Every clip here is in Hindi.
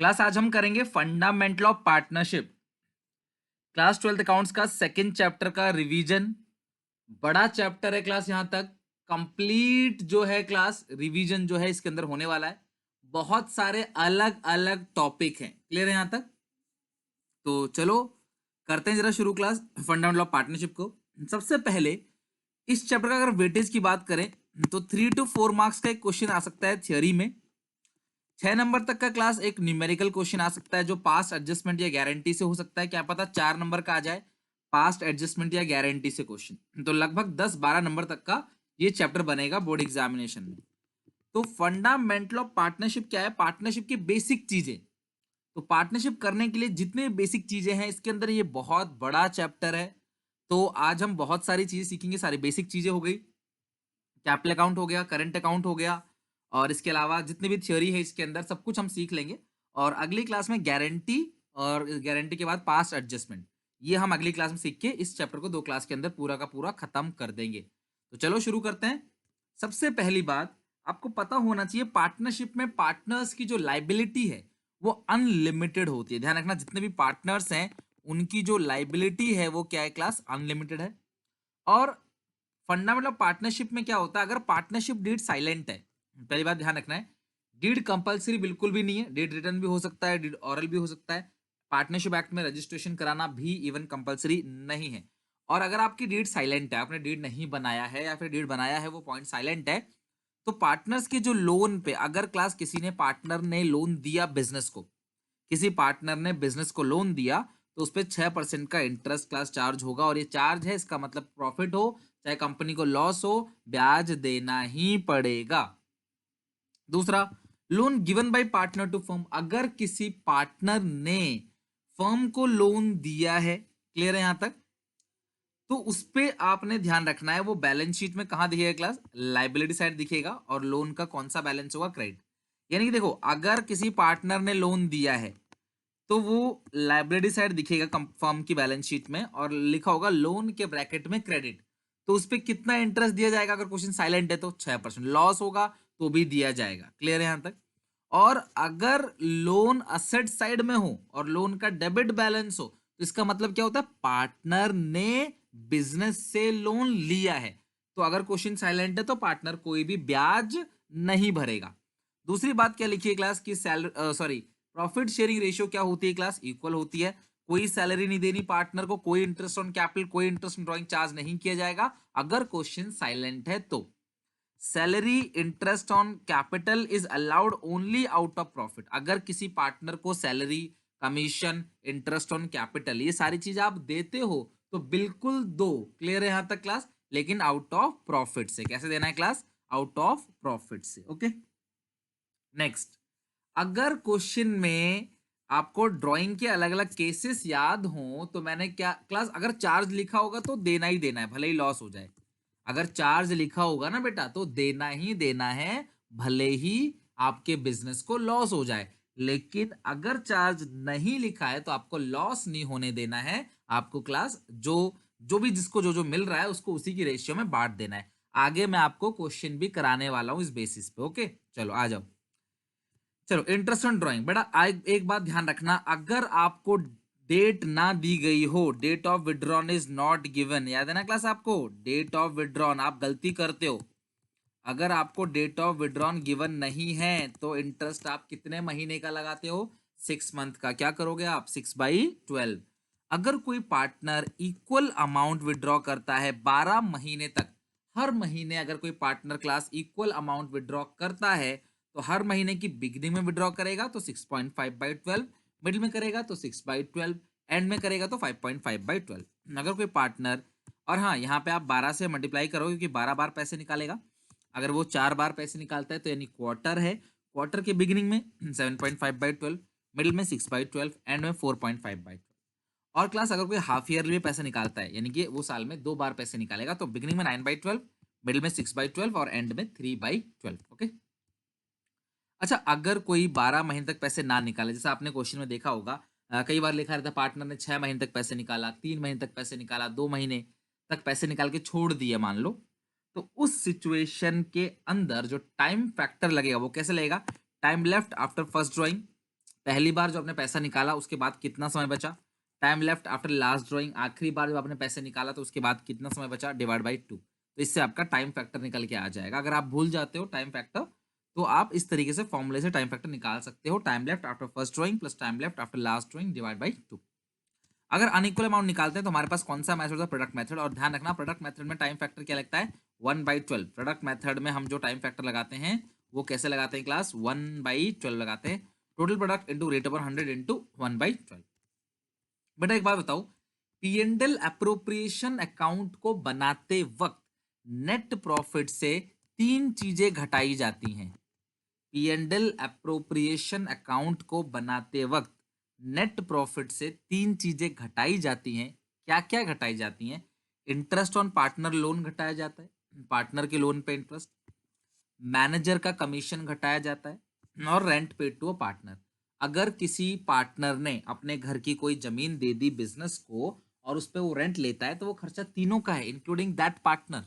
क्लास आज हम करेंगे fundamental of partnership. Class 12th accounts का सेकंड चैप्टर का रिवीजन। बड़ा चैप्टर है क्लास, यहां तक कंप्लीट जो है क्लास रिवीजन जो है इसके अंदर होने वाला है। बहुत सारे अलग अलग टॉपिक हैं, क्लियर है यहां तक? तो चलो करते हैं जरा शुरू क्लास फंडामेंटल ऑफ पार्टनरशिप को। सबसे पहले इस चैप्टर का अगर वेटेज की बात करें तो 3 to 4 मार्क्स का एक क्वेश्चन आ सकता है थियोरी में। 6 नंबर तक का क्लास एक न्यूमेरिकल क्वेश्चन आ सकता है जो पास्ट एडजस्टमेंट या गारंटी से हो सकता है, क्या पता 4 नंबर का आ जाए पास्ट एडजस्टमेंट या गारंटी से क्वेश्चन। तो लगभग 10-12 नंबर तक का ये चैप्टर बनेगा बोर्ड एग्जामिनेशन में। तो फंडामेंटल ऑफ पार्टनरशिप क्या है? पार्टनरशिप की बेसिक चीजें। तो पार्टनरशिप करने के लिए जितने बेसिक चीजें हैं इसके अंदर ये बहुत बड़ा चैप्टर है। तो आज हम बहुत सारी चीजें सीखेंगे। सारी बेसिक चीजें हो गई, कैपिटल अकाउंट हो गया, करंट अकाउंट हो गया, और इसके अलावा जितनी भी थ्योरी है इसके अंदर सब कुछ हम सीख लेंगे। और अगली क्लास में गारंटी, और गारंटी के बाद पास्ट एडजस्टमेंट, ये हम अगली क्लास में सीख के इस चैप्टर को 2 क्लास के अंदर पूरा का पूरा खत्म कर देंगे। तो चलो शुरू करते हैं। सबसे पहली बात आपको पता होना चाहिए, पार्टनरशिप में पार्टनर्स की जो लाइबिलिटी है वो अनलिमिटेड होती है। ध्यान रखना, जितने भी पार्टनर्स हैं उनकी जो लाइबिलिटी है वो क्या है क्लास? अनलिमिटेड है। और फंडामेंटल पार्टनरशिप में क्या होता है, अगर पार्टनरशिप डीड साइलेंट है, पहली बात ध्यान रखना है, डीड कंपलसरी बिल्कुल भी नहीं है। डीड रिटर्न भी हो सकता है, डीड ऑरल भी हो सकता है। पार्टनरशिप एक्ट में रजिस्ट्रेशन कराना भी इवन कंपलसरी नहीं है। और अगर आपकी डीड साइलेंट है, आपने डीड नहीं बनाया है या फिर डीड बनाया है वो पॉइंट साइलेंट है, तो पार्टनर्स के जो लोन पे, अगर क्लास किसी ने पार्टनर ने लोन दिया बिजनेस को, किसी पार्टनर ने बिजनेस को लोन दिया, तो उस पर 6% का इंटरेस्ट क्लास चार्ज होगा। और ये चार्ज है, इसका मतलब प्रॉफिट हो चाहे कंपनी को लॉस हो, ब्याज देना ही पड़ेगा। दूसरा, loan given by partner to firm, अगर किसी पार्टनर ने फर्म को लोन दिया है, क्लियर है यहां तक? तो उस पे आपने ध्यान रखना है, वो बैलेंस शीट में कहां दिखेगा क्लास? लाइबिलिटी साइड दिखेगा। और लोन का कौन सा बैलेंस होगा? क्रेडिट। यानी कि देखो, अगर किसी पार्टनर ने लोन दिया है तो वो लाइबिलिटी साइड दिखेगा फर्म की बैलेंस शीट में, और लिखा होगा लोन के ब्रैकेट में क्रेडिट। तो उस पर कितना इंटरेस्ट दिया जाएगा? अगर क्वेश्चन साइलेंट है तो 6%। लॉस होगा तो भी दिया जाएगा। क्लियर है यहां तक? और अगर लोन असेट साइड में हो और लोन का डेबिट बैलेंस हो, तो इसका मतलब क्या होता है? पार्टनर ने बिजनेस से लोन लिया है। तो अगर क्वेश्चन साइलेंट है तो पार्टनर कोई भी ब्याज नहीं भरेगा। दूसरी बात क्या लिखी है क्लास की? सॉरी, प्रॉफिट शेयरिंग रेशियो क्या होती है क्लास? इक्वल होती है। कोई सैलरी नहीं देनी पार्टनर को, कोई इंटरेस्ट ऑन कैपिटल, कोई इंटरेस्ट ऑन ड्राइंग चार्ज नहीं किया जाएगा अगर क्वेश्चन साइलेंट है तो। Salary, interest on capital is allowed only out of profit. अगर किसी पार्टनर को salary, commission, interest on capital, ये सारी चीज आप देते हो तो बिल्कुल दो। क्लियर है यहां तक क्लास? लेकिन आउट ऑफ प्रॉफिट से। कैसे देना है क्लास? आउट ऑफ प्रॉफिट से। ओके, नेक्स्ट, अगर क्वेश्चन में आपको ड्राइंग के अलग अलग केसेस याद हो तो मैंने क्या क्लास, अगर चार्ज लिखा होगा तो देना ही देना है भले ही लॉस हो जाए। अगर चार्ज लिखा होगा ना बेटा तो देना ही देना है, भले ही आपके बिजनेस को लॉस हो जाए। लेकिन अगर चार्ज नहीं लिखा है तो आपको लॉस नहीं होने देना है। आपको क्लास जो जो भी जिसको जो जो मिल रहा है उसको उसी की रेशियो में बांट देना है। आगे मैं आपको क्वेश्चन भी कराने वाला हूं इस बेसिस पे। ओके, चलो आ जाओ। चलो, इंटरेस्ट ऑन ड्राइंग, बेटा एक बात ध्यान रखना, अगर आपको डेट ना दी गई हो, date of withdrawn is not given, याद है ना क्लास आपको? डेट ऑफ विड्रॉन, आप गलती करते हो। अगर आपको डेट ऑफ विड्रॉन गिवन नहीं है तो इंटरेस्ट आप कितने महीने का लगाते हो? 6 मंथ का। क्या करोगे आप? 6/12। अगर कोई पार्टनर इक्वल अमाउंट विड्रॉ करता है 12 महीने तक, हर महीने अगर कोई partner class equal amount withdraw करता है तो हर महीने की बिगनिंग में विड्रॉ करेगा तो 6.5/12, मिडिल में करेगा तो 6/12, एंड में करेगा तो 5.5/12। अगर कोई पार्टनर, और हाँ यहाँ पे आप 12 से मल्टीप्लाई करो क्योंकि 12 बार पैसे निकालेगा। अगर वो 4 बार पैसे निकालता है तो यानी क्वार्टर है, क्वार्टर के बिगिनिंग में 7.5/12, मिडिल में 6/12, एंड में 4.5/12। और क्लास अगर कोई हाफ ईयरली में पैसे निकालता है, यानी कि वो साल में 2 बार पैसे निकालेगा, तो बिगिनिंग में 9/12, मिडिल में 6/12 और एंड में 3/12। ओके। अच्छा, अगर कोई 12 महीने तक पैसे ना निकाले, जैसा आपने क्वेश्चन में देखा होगा, कई बार लिखा रहता है पार्टनर ने 6 महीने तक पैसे निकाला, 3 महीने तक पैसे निकाला, 2 महीने तक पैसे निकाल के छोड़ दिए मान लो, तो उस सिचुएशन के अंदर जो टाइम फैक्टर लगेगा वो कैसे लगेगा? Time left after first drawing पहली बार जो आपने पैसा निकाला उसके बाद कितना समय बचा, time left after last drawing, आखिरी बार जब आपने पैसे निकाला तो उसके बाद कितना समय बचा, डिवाइड बाई 2। तो इससे आपका टाइम फैक्टर निकल के आ जाएगा। अगर आप भूल जाते हो टाइम फैक्टर तो आप इस तरीके से फॉर्मूले से टाइम फैक्टर निकाल सकते हो, time left after first drawing plus time left after last drawing divide by 2। अगर अनइक्वल अमाउंट निकालते हैं तो हमारे पास कौन सा मेथड है, प्रोडक्ट मेथड। और ध्यान रखना प्रोडक्ट मेथड में टाइम फैक्टर क्या लगता है, 1/12। प्रोडक्ट मेथड में हम जो टाइम फैक्टर लगाते हैं वो कैसे लगाते हैं क्लास, 1/12 लगाते हैं। Total product into rate upon 100 into 1/12। बेटा एक बात बताओ, पीएनडल अप्रोप्रिएशन अकाउंट को बनाते वक्त नेट प्रॉफिट से तीन चीजें घटाई जाती हैं। पीएनडल अप्रोप्रिएशन अकाउंट को बनाते वक्त नेट प्रॉफिट से तीन चीजें घटाई जाती हैं। क्या क्या घटाई जाती हैं, इंटरेस्ट ऑन पार्टनर लोन घटाया जाता है, पार्टनर के लोन पे इंटरेस्ट, मैनेजर का कमीशन घटाया जाता है, और rent paid to a partner. अगर किसी पार्टनर ने अपने घर की कोई जमीन दे दी बिजनेस को और उस पर वो रेंट लेता है तो वो खर्चा तीनों का है इंक्लूडिंग दैट पार्टनर।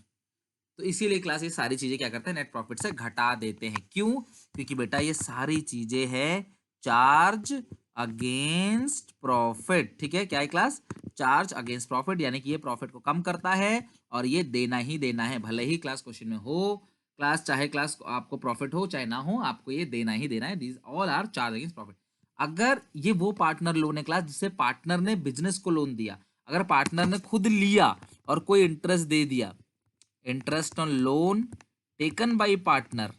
तो इसीलिए क्लास ये सारी चीजें क्या करते हैं, नेट प्रॉफिट से घटा देते हैं। क्यों, क्योंकि बेटा ये सारी चीजें हैं चार्ज अगेंस्ट प्रॉफिट। ठीक है, क्या है क्लास, चार्ज अगेंस्ट प्रॉफिट, यानी कि ये प्रॉफिट को कम करता है और ये देना ही देना है, भले ही क्लास क्वेश्चन में हो, क्लास चाहे क्लास आपको प्रॉफिट हो चाहे ना हो, आपको ये देना ही देना है। These all are charge against profit. अगर ये वो पार्टनर लोन है क्लास जिसे पार्टनर ने बिजनेस को लोन दिया, अगर पार्टनर ने खुद लिया और कोई इंटरेस्ट दे दिया, interest on loan taken by partner,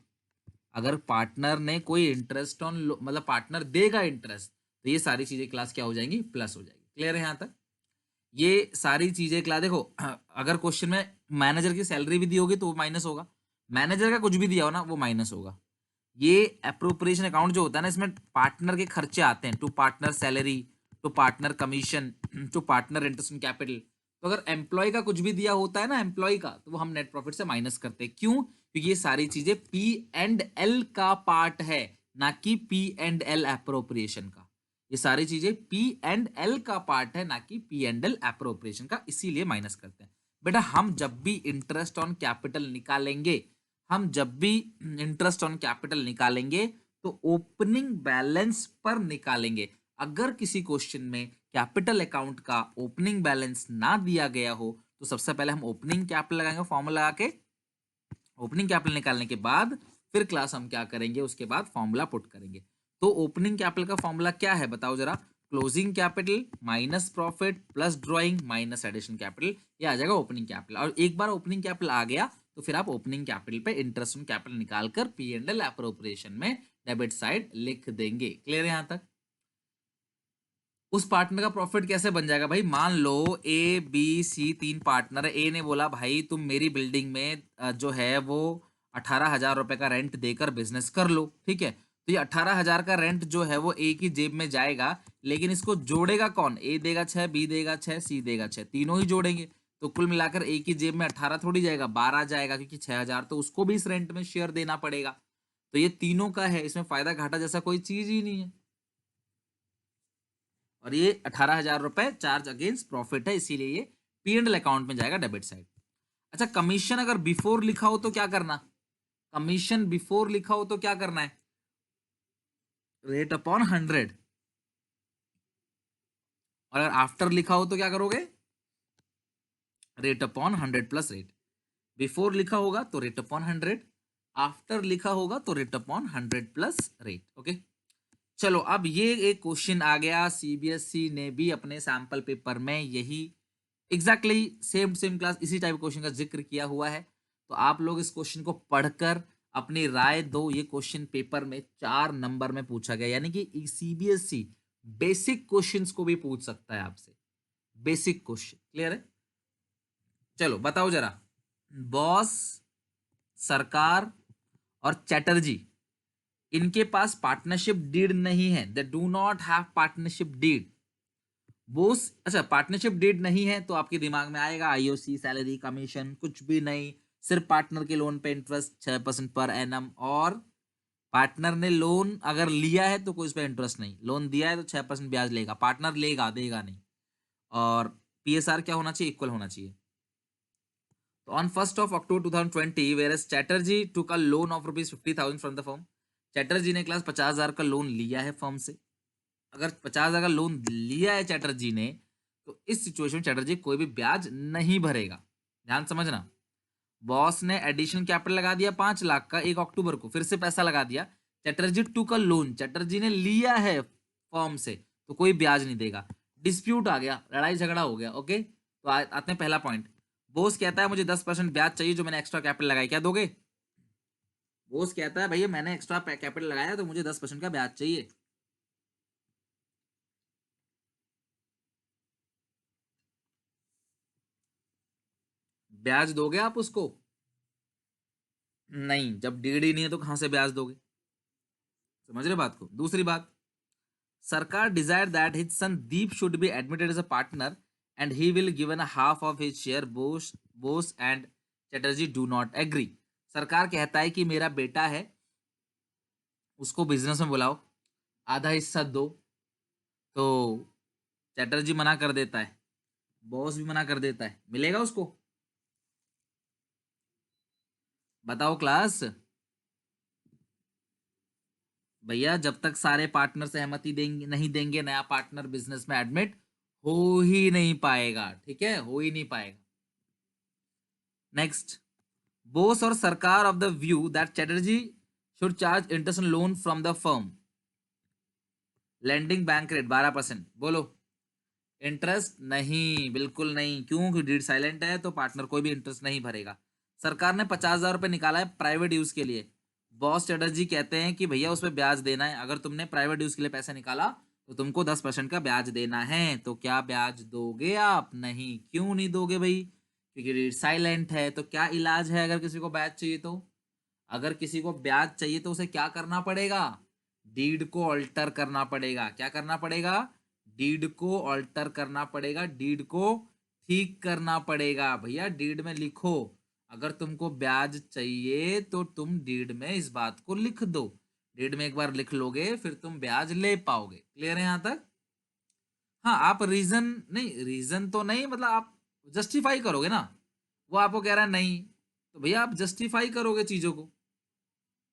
अगर पार्टनर ने कोई इंटरेस्ट ऑन मतलब पार्टनर देगा इंटरेस्ट, तो ये सारी चीजें क्लास क्या हो जाएंगी, प्लस हो जाएगी। क्लियर है यहाँ तक, ये सारी चीजें क्लास देखो, अगर क्वेश्चन में मैनेजर की सैलरी भी दी होगी तो वो माइनस होगा, मैनेजर का कुछ भी दिया हो ना वो माइनस होगा। ये अप्रोप्रिएशन अकाउंट जो होता है ना, इसमें पार्टनर के खर्चे आते हैं, to partner salary, to partner commission, to partner interest in capital. तो अगर एम्प्लॉय का कुछ भी दिया होता है ना एम्प्लॉय का, तो वो हम नेट प्रॉफिट से माइनस करते हैं। क्यों, क्योंकि ये सारी चीजें पी एंड एल का पार्ट है, ना कि पी एंड एल अप्रोप्रिएशन का। ये सारी चीजें पी एंड एल का पार्ट है, ना कि पी एंड एल अप्रोप्रिएशन का, इसीलिए माइनस करते हैं। बेटा हम जब भी इंटरेस्ट ऑन कैपिटल निकालेंगे, हम जब भी इंटरेस्ट ऑन कैपिटल निकालेंगे तो ओपनिंग बैलेंस पर निकालेंगे। अगर किसी क्वेश्चन में कैपिटल अकाउंट का ओपनिंग बैलेंस ना दिया गया हो तो सबसे पहले हम ओपनिंग कैपिटल लगाएंगे, फॉर्मूला लगा के ओपनिंग कैपिटल निकालने के बाद फिर क्लास हम क्या करेंगे, उसके बाद फॉर्मूला पुट करेंगे। तो ओपनिंग कैपिटल का फॉर्मूला क्या है बताओ जरा, closing capital minus profit plus drawing minus addition capital, ये आ जाएगा ओपनिंग कैपिटल। और एक बार ओपनिंग कैपिटल आ गया तो फिर आप ओपनिंग कैपिटल पे इंटरेस्ट ऑन कैपिटल निकालकर पी एंड एल अप्रोप्रिएशन में डेबिट साइड लिख देंगे। क्लियर है यहां तक। उस पार्टनर का प्रॉफिट कैसे बन जाएगा भाई, मान लो ए बी सी तीन पार्टनर है, ए ने बोला भाई तुम मेरी बिल्डिंग में जो है वो 18,000 रुपए का रेंट देकर बिजनेस कर लो। ठीक है, तो ये 18,000 का रेंट जो है वो ए की जेब में जाएगा, लेकिन इसको जोड़ेगा कौन, ए देगा 6, बी देगा 6, सी देगा 6, तीनों ही जोड़ेंगे। तो कुल मिलाकर ए की जेब में 18 थोड़ी जाएगा, 12 जाएगा, क्योंकि 6,000 तो उसको भी इस रेंट में शेयर देना पड़ेगा। तो ये तीनों का है, इसमें फायदा घाटा जैसा कोई चीज ही नहीं है। और ये 18,000 रुपए चार्ज अगेंस्ट प्रॉफिट है, इसीलिए ये पी एंड एल अकाउंट में जाएगा डेबिट साइड। अच्छा, कमीशन अगर बिफोर लिखा हो तो क्या करना, कमीशन बिफोर लिखा हो तो क्या करना है, रेट अपॉन 100। और अगर आफ्टर लिखा हो तो क्या करोगे, rate upon 100 plus rate. Before लिखा होगा तो रेट अपॉन 100, आफ्टर लिखा होगा तो rate upon 100 plus rate. Okay, चलो अब ये एक क्वेश्चन आ गया, सीबीएसई ने भी अपने सैंपल पेपर में यही एग्जैक्टली सेम सेम क्लास इसी टाइप क्वेश्चन का जिक्र किया हुआ है। तो आप लोग इस क्वेश्चन को पढ़कर अपनी राय दो। ये क्वेश्चन पेपर में 4 नंबर में पूछा गया, यानी कि सीबीएसई बेसिक क्वेश्चंस को भी पूछ सकता है आपसे, बेसिक क्वेश्चन। क्लियर है, चलो बताओ जरा, बॉस, सरकार और चैटर्जी, इनके पास पार्टनरशिप डीड नहीं है, they do not have partnership deed. Bose, अच्छा पार्टनरशिप डीड नहीं है तो आपके दिमाग में आएगा आईओसी, सैलरी, कमीशन, कुछ भी नहीं, सिर्फ पार्टनर के लोन पे इंटरेस्ट 6% पर एनम। और पार्टनर ने लोन अगर लिया है तो कोई उस पर इंटरेस्ट नहीं, लोन दिया है तो 6% ब्याज लेगा, पार्टनर लेगा देगा नहीं। और पीएसआर क्या होना चाहिए, इक्वल होना चाहिए। तो on 1st of October 2020, whereas Chatterjee took a loan of rupees 50,000 from the firm, Chatterjee ने क्लास 50,000 का लोन लिया है फर्म से, अगर 50,000 का लोन लिया है चैटर्जी ने, तो इस सिचुएशन में चैटर्जी कोई भी ब्याज नहीं भरेगा। ध्यान समझना। बॉस ने एडिशनल कैपिटल लगा दिया 5 लाख का 1 अक्टूबर को, फिर से पैसा लगा दिया। चैटर्जी टू का लोन, चैटर्जी ने लिया है फर्म से, तो कोई ब्याज नहीं देगा। डिस्प्यूट आ गया, लड़ाई झगड़ा हो गया। ओके, तो आते हैं पहला पॉइंट। बॉस कहता है मुझे 10% ब्याज चाहिए जो मैंने एक्स्ट्रा कैपिटल लगाया, क्या दोगे? बॉस कहता है भैया मैंने एक्स्ट्रा कैपिटल लगाया तो मुझे 10% का ब्याज चाहिए। ब्याज दोगे आप उसको? नहीं, जब डीड ही नहीं है तो कहां से ब्याज दोगे? समझ रहे बात को? दूसरी बात, Sarkar desire that his son Deep should be admitted as a partner and he will given half of his share. Bose and Chatterjee do not agree. Sarkar कहता है कि मेरा बेटा है, उसको बिजनेस में बुलाओ, आधा हिस्सा दो। तो चैटर्जी मना कर देता है, बॉस भी मना कर देता है, मिलेगा उसको? बताओ क्लास। भैया जब तक सारे पार्टनर सहमति देंगे नहीं देंगे, नया पार्टनर बिजनेस में एडमिट हो ही नहीं पाएगा। ठीक है, हो ही नहीं पाएगा। नेक्स्ट, बोस और सरकार of the view that Chatterjee should charge interest loan from the firm. Lending bank rate 12%। बोलो, इंटरेस्ट नहीं, बिल्कुल नहीं। क्यों? कि डीड साइलेंट है तो पार्टनर कोई भी इंटरेस्ट नहीं भरेगा। सरकार ने 50,000 रुपये निकाला है प्राइवेट यूज के लिए। बॉस चैटर्जी कहते हैं कि भैया उस पर ब्याज देना है, अगर तुमने प्राइवेट यूज के लिए पैसा निकाला तो तुमको 10% का ब्याज देना है। तो क्या ब्याज दोगे आप? नहीं। क्यों नहीं दोगे भाई? क्योंकि डीड साइलेंट है। तो क्या इलाज है अगर किसी को ब्याज चाहिए तो? अगर किसी को ब्याज चाहिए तो उसे क्या करना पड़ेगा? डीड को ऑल्टर करना पड़ेगा। क्या करना पड़ेगा? डीड को ऑल्टर करना पड़ेगा, डीड को ठीक करना पड़ेगा। भैया डीड में लिखो, अगर तुमको ब्याज चाहिए तो तुम डीड में इस बात को लिख दो। डीड में एक बार लिख लोगे फिर तुम ब्याज ले पाओगे। क्लियर है यहां तक? हाँ, आप रीजन नहीं, रीजन तो नहीं, मतलब आप जस्टिफाई करोगे ना। वो आपको कह रहा है नहीं, तो भैया आप जस्टिफाई करोगे चीजों को।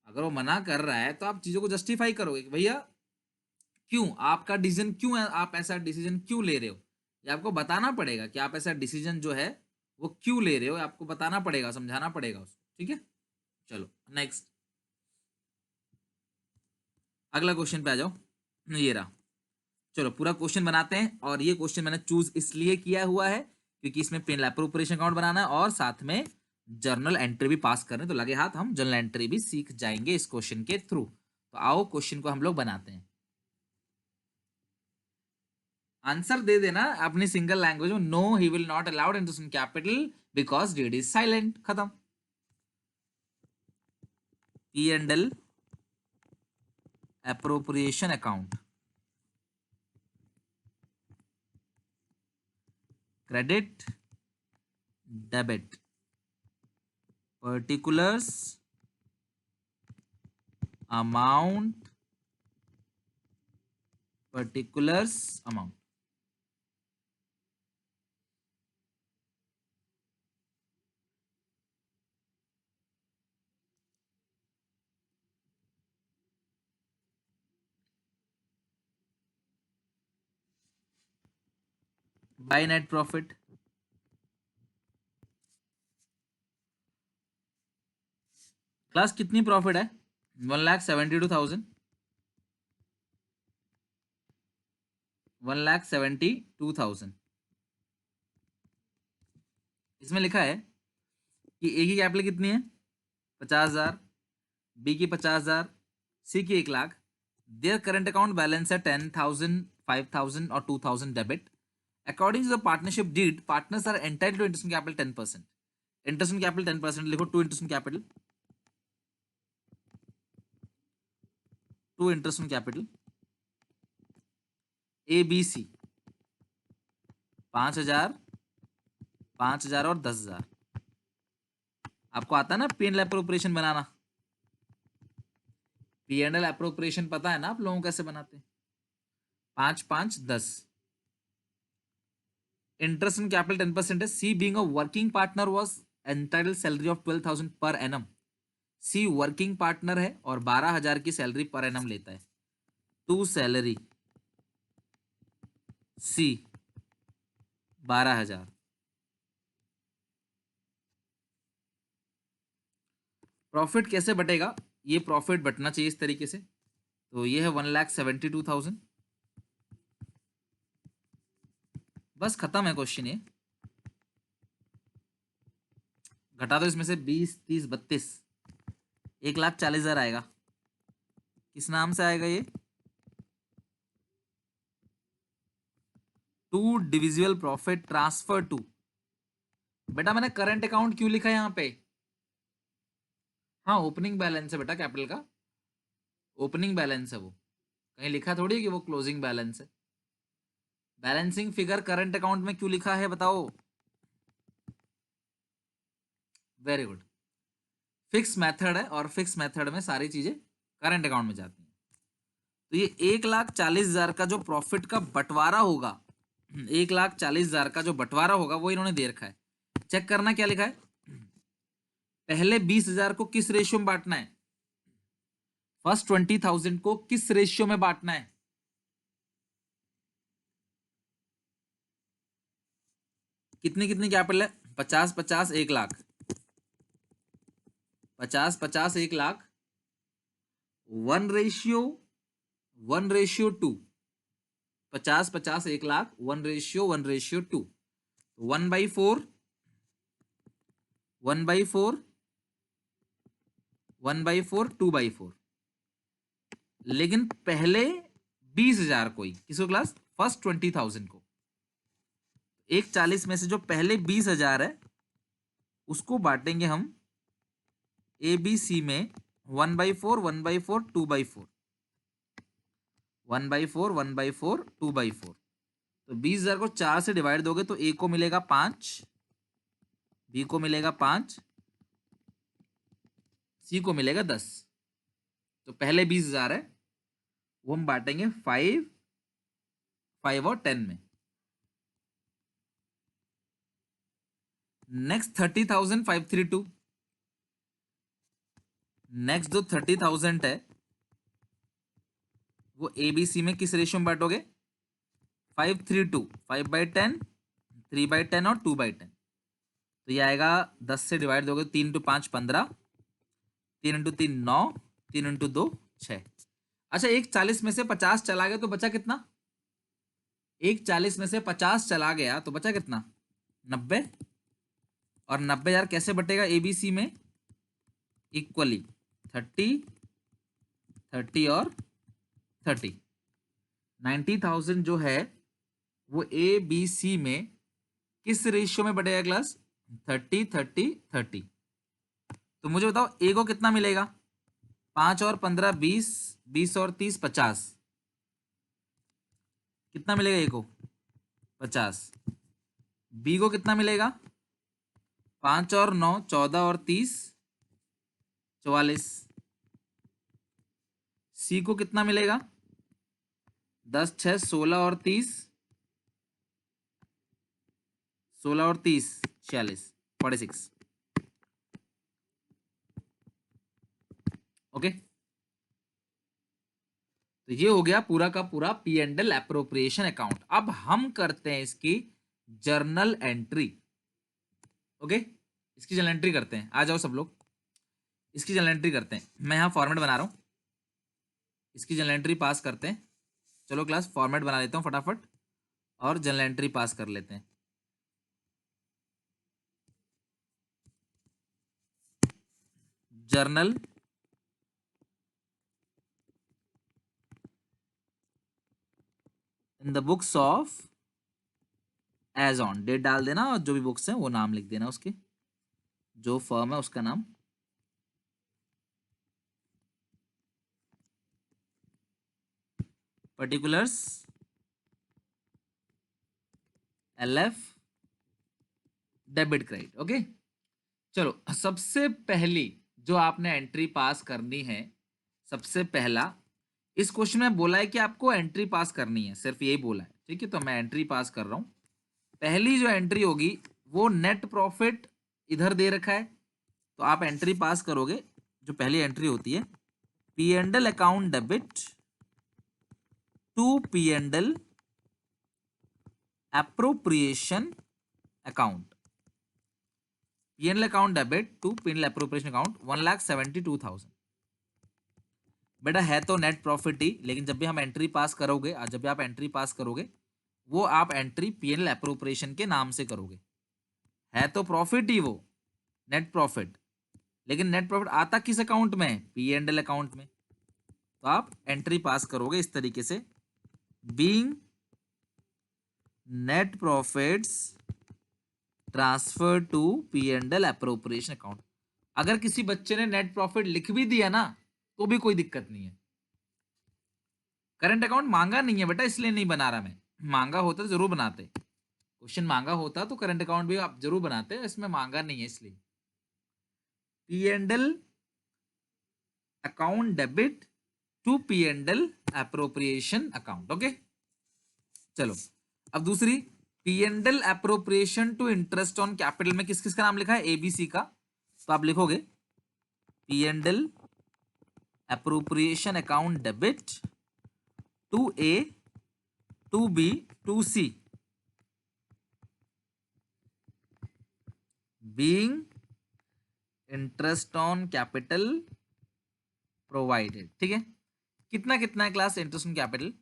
अगर वो मना कर रहा है तो आप चीजों को जस्टिफाई करोगे कि भैया क्यों, आपका डिसीजन क्यों है, आप ऐसा डिसीजन क्यों ले रहे हो। ये आपको बताना पड़ेगा कि आप ऐसा डिसीजन जो है वो क्यों ले रहे हो, आपको बताना पड़ेगा, समझाना पड़ेगा उसको। ठीक है, चलो नेक्स्ट, अगला क्वेश्चन पे आ जाओ। ये रहा। चलो पूरा क्वेश्चन बनाते हैं, और ये क्वेश्चन मैंने चूज इसलिए किया हुआ है क्योंकि इसमें पेन अप्रोप्रिएशन अकाउंट बनाना है और साथ में जर्नल एंट्री भी पास करने, तो लगे हाथ हम जर्नल एंट्री भी सीख जाएंगे इस क्वेश्चन के थ्रू। तो आओ क्वेश्चन को हम लोग बनाते हैं। आंसर दे देना अपनी सिंगल लैंग्वेज में। No, he will not allowed interest capital because deed is silent. खत्म। P and L appropriation account, credit debit, particulars amount, particulars amount. By net profit, class कितनी प्रॉफिट है? 1,72,000, 1,72,000। इसमें लिखा है कि ए की कैपिटल कितनी है? 50,000, बी की 50,000, सी की 1,00,000। देयर करंट अकाउंट बैलेंस है 10,000, 5,000 और 2,000 डेबिट। According to the partnership deed, partners are entitled to interest on capital 10%। Interest on capital 10% लिखो, to interest on capital, to interest on capital A B C 5,000, 5,000 और 10,000। आपको आता है ना पी एंड एल अप्रोप्रिएशन बनाना? पी एंड एल अप्रोप्रिएशन पता है ना आप लोगों को कैसे बनाते हैं? 5, 5, 10। इंटरेस्ट ऑन कैपिटल 10% है। C being a working partner was entitled salary of 12,000 per annum. C working partner है और 12,000 की सैलरी पर एनम लेता है। To salary C 12,000। प्रॉफिट कैसे बटेगा? ये प्रॉफिट बटना चाहिए इस तरीके से। तो ये है 1,72,000। बस खत्म है क्वेश्चन ये। घटा दो इसमें से 20, 30, 32, 1,40,000 आएगा। किस नाम से आएगा ये? To divisible profit transfer to. बेटा मैंने करंट अकाउंट क्यों लिखा है यहाँ पे? हाँ ओपनिंग बैलेंस है बेटा, कैपिटल का ओपनिंग बैलेंस है वो, कहीं लिखा थोड़ी है कि वो क्लोजिंग बैलेंस है। बैलेंसिंग फिगर करंट अकाउंट में क्यों लिखा है बताओ? Very good. फिक्स मेथड है और फिक्स मेथड में सारी चीजें करंट अकाउंट में जाती हैं। तो ये 1,40,000 का जो प्रॉफिट का बंटवारा होगा, 1,40,000 का जो बंटवारा होगा वो इन्होंने दे रखा है। चेक करना क्या लिखा है। पहले 20,000 को किस रेशियो में बांटना है? फर्स्ट 20,000 को किस रेशियो में बांटना है? कितनी कितनी कैपिटल है? 50, 50, 1,00,000, 50, 50, 1,00,000, 1:2, 50, 50, 1,00,000, 1:2, 1/4, 1/4, 1/4, 2/4। लेकिन पहले 20,000 को ही, किसको क्लास? फर्स्ट 20,000 को। 1,40 में से जो पहले 20,000 है उसको बांटेंगे हम ABC में 1/4, 1/4, 2/4, 1/4, 1/4, 2/4। तो 20,000 को 4 से डिवाइड दोगे तो A को मिलेगा 5, B को मिलेगा 5, C को मिलेगा 10। तो पहले 20,000 है वो हम बांटेंगे 5, 5 और 10 में। नेक्स्ट 30,532। नेक्स्ट जो 30,000 है वो ABC में किस रेशियो में बांटोगे? 5:3:2, 5/10, 3/10 और 2/10। तो ये आएगा 10 से डिवाइड दोगे 3 × 5 15, 3 × 3 9, 3 × 2 6। अच्छा 1,40 में से 50 चला गया तो बचा कितना? 1,40 में से 50 चला गया तो बचा कितना? 90। और 90,000 कैसे बटेगा ABC में? इक्वली 30, 30 और 30। 90,000 जो है वो ABC में किस रेशियो में बटेगा क्लास? 30, 30, 30। तो मुझे बताओ A को कितना मिलेगा? 5 और 15 20, 20 और 30 50। कितना मिलेगा A को? 50। B को कितना मिलेगा? 5 और 9 14 और 30 44। C को कितना मिलेगा? 10 6 16 और 30, 16 और 30 46 46। ओके तो ये हो गया पूरा का पूरा P&L एप्रोप्रिएशन अकाउंट। अब हम करते हैं इसकी जर्नल एंट्री। ओके इसकी जर्नल एंट्री करते हैं। आ जाओ सब लोग, इसकी जर्नल एंट्री करते हैं। मैं यहाँ फॉर्मेट बना रहा हूँ, इसकी जर्नल एंट्री पास करते हैं। चलो क्लास फॉर्मेट बना लेता हूँ फटाफट और जर्नल एंट्री पास कर लेते हैं। Journal in the books of as on, date डाल देना और जो भी बुक्स हैं वो नाम लिख देना, उसके जो फर्म है उसका नाम। Particulars LF debit credit. Okay चलो सबसे पहली जो आपने एंट्री पास करनी है, सबसे पहला इस क्वेश्चन में बोला है कि आपको एंट्री पास करनी है, सिर्फ यही बोला है। ठीक है तो मैं एंट्री पास कर रहा हूं। पहली जो एंट्री होगी वो नेट प्रॉफिट इधर दे रखा है, तो आप एंट्री पास करोगे। जो पहली एंट्री होती है P&L account debit to P&L appropriation account, PNL account debit to PNL appropriation account 1,72,000। बेटा है तो नेट प्रॉफिट ही, लेकिन जब भी हम एंट्री पास करोगे, जब भी आप एंट्री पास करोगे वो आप एंट्री पीएनएल एप्रोप्रिएशन के नाम से करोगे। है तो प्रॉफिट ही वो, नेट प्रॉफिट, लेकिन नेट प्रॉफिट आता किस अकाउंट में है? पीएनएल अकाउंट में। तो आप एंट्री पास करोगे इस तरीके से, being net profits transfer to PNL appropriation account. अगर किसी बच्चे ने नेट प्रॉफिट लिख भी दिया ना तो भी कोई दिक्कत नहीं है। करंट अकाउंट मांगा नहीं है बेटा, इसलिए नहीं बना रहा मैं, मांगा होता तो जरूर बनाते, क्वेश्चन मांगा होता तो करंट अकाउंट भी आप जरूर बनाते, इसमें मांगा नहीं है इसलिए। PNL account debit to PNL appropriation account. Okay, चलो अब दूसरी, PNL appropriation to interest on capital में किस किस का नाम लिखा है? एबीसी का। तो आप लिखोगे PNL appropriation account debit to A, to B, to C, being interest on capital provided. ठीक है, कितना कितना है क्लास इंटरेस्ट ऑन कैपिटल?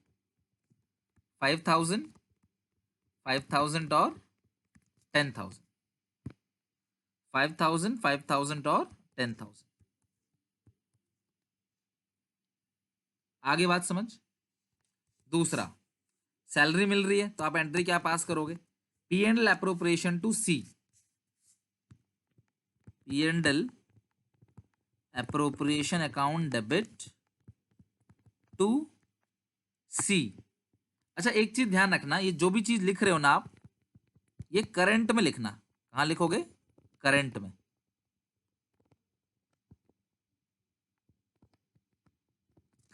5,000, 5,000 और 10,000, 5,000, 5,000 और 10,000। आगे बात समझ। दूसरा, सैलरी मिल रही है तो आप एंट्री क्या पास करोगे? PNL appropriation to C, PNL appropriation account debit to C. अच्छा एक चीज ध्यान रखना, ये जो भी चीज लिख रहे हो ना आप, ये करंट में लिखना। कहां लिखोगे? करंट में।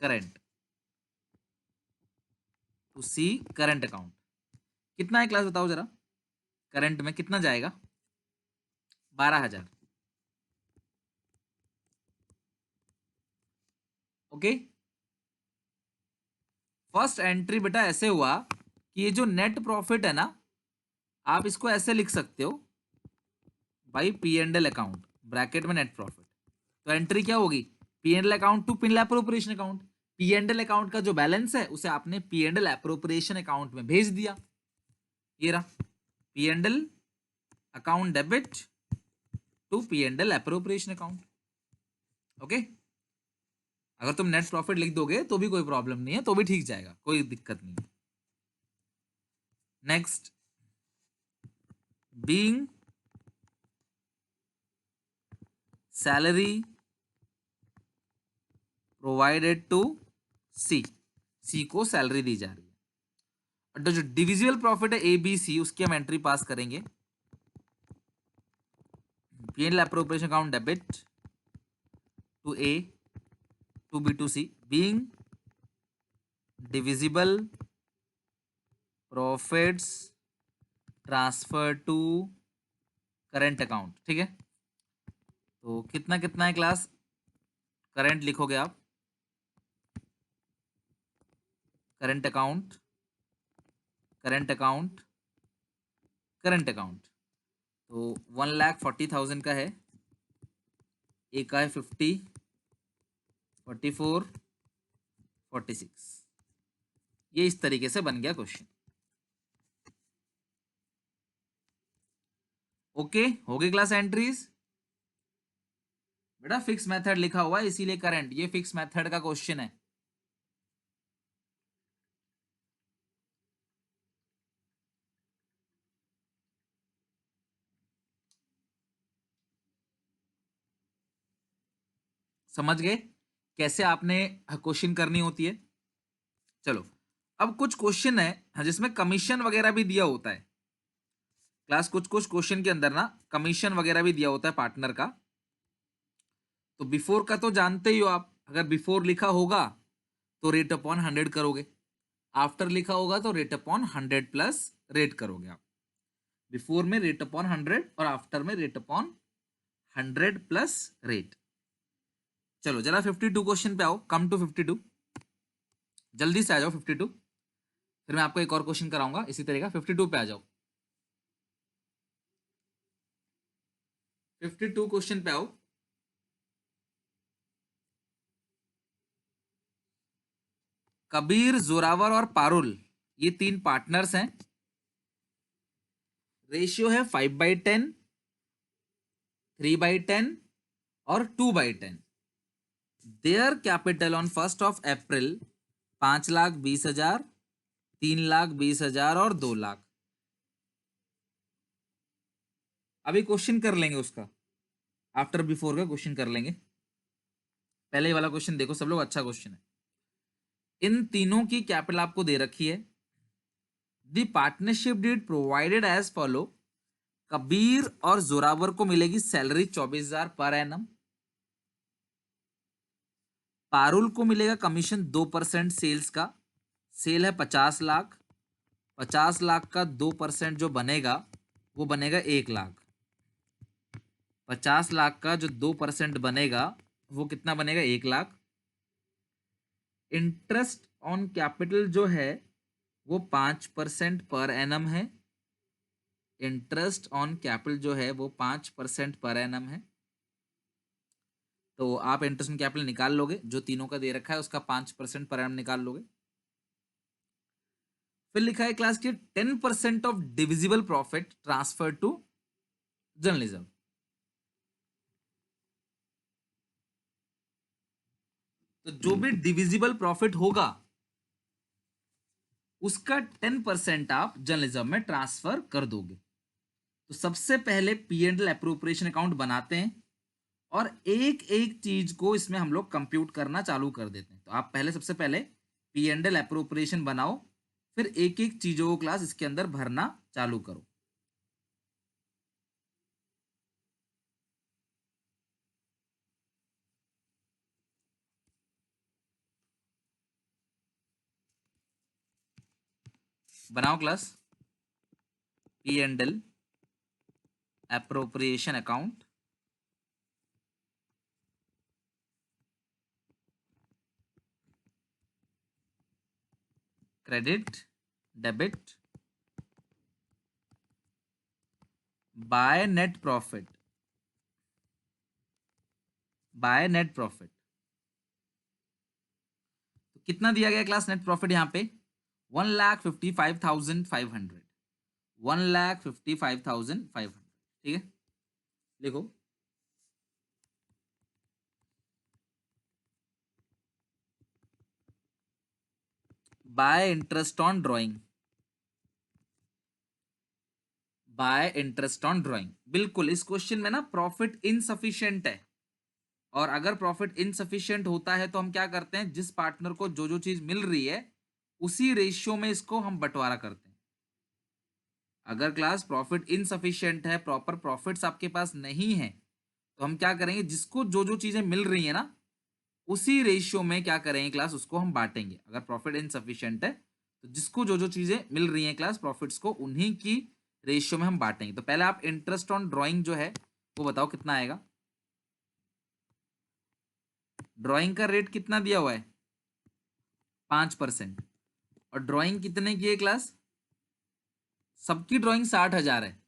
Current to C current account. कितना है क्लास बताओ जरा, करंट में कितना जाएगा? 12,000। ओके, फर्स्ट एंट्री बेटा ऐसे हुआ कि ये जो नेट प्रॉफिट है ना, आप इसको ऐसे लिख सकते हो बाई पीएनएल अकाउंट, ब्रैकेट में नेट प्रॉफिट। तो एंट्री क्या होगी? PNL account to PNL appropriation account. PNL account का जो बैलेंस है उसे आपने पीएनएल एप्रोप्रिएशन अकाउंट में भेज दिया। ये रहा PNL account debit to PNL appropriation account. Okay, अगर तुम नेट प्रॉफिट लिख दोगे तो भी कोई प्रॉब्लम नहीं है, तो भी ठीक जाएगा, कोई दिक्कत नहीं है। Next, being salary provided to C, C को सैलरी दी जा रही है। और जो डिविजिबल प्रॉफिट है ए बी सी, उसकी हम एंट्री पास करेंगे, PNL appropriation account debit to A, to B, to C, being divisible profits transfer to current account. ठीक है, तो कितना कितना है क्लास? करंट लिखोगे आप, current account, current account, current account. तो 1,40,000 का है, एक का है 50, 44, 46। ये इस तरीके से बन गया क्वेश्चन। ओके, हो गई क्लास एंट्रीज? बेटा फिक्स मेथड लिखा हुआ है इसीलिए करंट, ये फिक्स मेथड का क्वेश्चन है। समझ गए कैसे आपने क्वेश्चन करनी होती है? चलो, अब कुछ क्वेश्चन है जिसमें कमीशन वगैरह भी दिया होता है क्लास, कुछ कुछ क्वेश्चन के अंदर ना कमीशन वगैरह भी दिया होता है पार्टनर का। तो बिफोर का तो जानते ही हो आप, अगर बिफोर लिखा होगा तो रेट अपॉन 100 करोगे, आफ्टर लिखा होगा तो रेट अपॉन 100 प्लस रेट करोगे आप। बिफोर में रेट अपॉन 100 और आफ्टर में रेट अपॉन 100 प्लस रेट। चलो जरा 52 क्वेश्चन पे आओ, कम टू 52, जल्दी से आ जाओ 52। फिर मैं आपको एक और क्वेश्चन कराऊंगा इसी तरह का। 52 पे आ जाओ, 52 क्वेश्चन पे आओ। कबीर, जोरावर और पारुल ये 3 पार्टनर्स हैं। रेशियो है 5/10, 3/10 और 2/10। देयर कैपिटल ऑन 1 अप्रैल 5,20,000, 3,20,000 और 2,00,000। अभी क्वेश्चन कर लेंगे उसका, आफ्टर बिफोर का क्वेश्चन कर लेंगे। पहले ही वाला क्वेश्चन देखो सब लोग, अच्छा क्वेश्चन है। इन तीनों की कैपिटल आपको दे रखी है। The partnership deed provided as follow. Kabir और जोरावर को मिलेगी सैलरी 24,000 पर एनम। पारुल को मिलेगा कमीशन 2% सेल्स का। सेल है 50 लाख। 50 लाख का 2% जो बनेगा वो बनेगा 1,00,000। 50 लाख का जो 2% बनेगा वो कितना बनेगा? 1,00,000। इंटरेस्ट ऑन कैपिटल जो है वो 5% पर एनम है। इंटरेस्ट ऑन कैपिटल जो है वो 5% पर एनम है। तो आप इंटरेस्ट ऑन कैपिटल निकाल लोगे, जो तीनों का दे रखा है उसका 5% पर एनम निकाल लोगे। फिर लिखा है क्लास की 10% of divisible profit transfer to journalism. तो जो भी डिविजिबल प्रॉफिट होगा उसका 10% आप जर्नलिज्म में ट्रांसफर कर दोगे। तो सबसे पहले P and L appropriation account बनाते हैं और एक एक चीज को इसमें हम लोग कंप्यूट करना चालू कर देते हैं। तो आप पहले सबसे पहले पी एंड एल एप्रोप्रिएशन बनाओ, फिर एक एक चीजों को क्लास इसके अंदर भरना चालू करो। बनाओ class P and L appropriation account. Credit, debit, bye net profit, by net profit. तो कितना दिया गया क्लास नेट प्रॉफिट यहाँ पे? 1,55,500। 1,55,500। ठीक है, लिखो। Bye interest on drawing, bye interest on drawing. बिल्कुल इस क्वेश्चन में ना प्रॉफिट इनसफिशिएंट है, और अगर प्रॉफिट इनसफिशिएंट होता है तो हम क्या करते हैं, जिस पार्टनर को जो जो चीज मिल रही है उसी रेशियो में इसको हम बंटवारा करते हैं। अगर क्लास प्रॉफिट इनसफिशिएंट है, प्रॉपर प्रॉफिट्स आपके पास नहीं है, तो हम क्या करेंगे, जिसको जो जो चीजें मिल रही है ना उसी रेशियो में क्या करेंगे क्लास, उसको हम बांटेंगे। अगर प्रॉफिट इनसफिशिएंट है तो जिसको जो जो चीजें मिल रही हैं क्लास प्रॉफिट्स को, उन्हीं की रेशियो में हम बांटेंगे। तो पहले आप इंटरेस्ट ऑन ड्राइंग जो है वो बताओ कितना आएगा। ड्राइंग का रेट कितना दिया हुआ है? 5%। और ड्राइंग कितने की है क्लास? सबकी ड्राइंग 60,000 है।